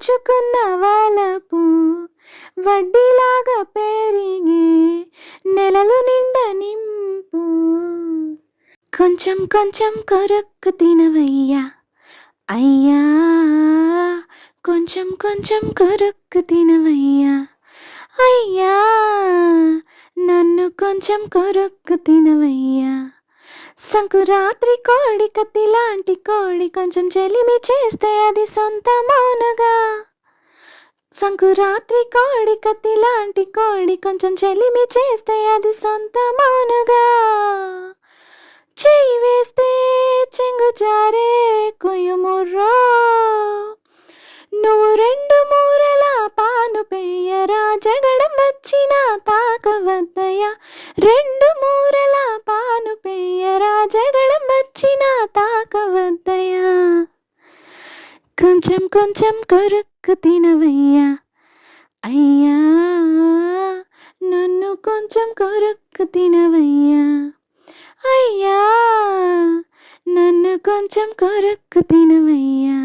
పెంచుకున్న వలపు వడ్డీలాగా పెరిగే నెలలు నిండా నింపు. కొంచెం కొంచెం కొరుక్కు తినవయ్యా అయ్యా, కొంచెం కొంచెం కొరుక్కు తినవయ్యా అయ్యా, నన్ను కొంచెం కొరుక్కు తినవయ్యా. సంకురాత్రి కోడి కత్తి లాంటి కోడి కొంచెం చెలిమి చేస్తే అది సొంతమౌనుగా. సంకురాత్రి కోడి కత్తి లాంటి కోడి కొంచెం చెలిమి చేస్తే అది సొంతమౌనుగా. చెయ్యి వేస్తే చెంగు జారే కొయ్యుముర్రో, నువ్వు రెండు మూరల పాను పెయ్యరా, జగడం వచ్చినా తాకవద్దయ్యా. రెండు మూరల పాను పెయ్యరా, జగడం వచ్చినా తాకవద్దయ్యా. కొంచెం కొంచెం కొరుక్కు తినవయ్యా అయ్యా, నన్ను కొంచెం కొరుక్కు తినవయ్యా అయ్యా, నన్ను కొంచెం కొరుక్కు తినవయ్యా.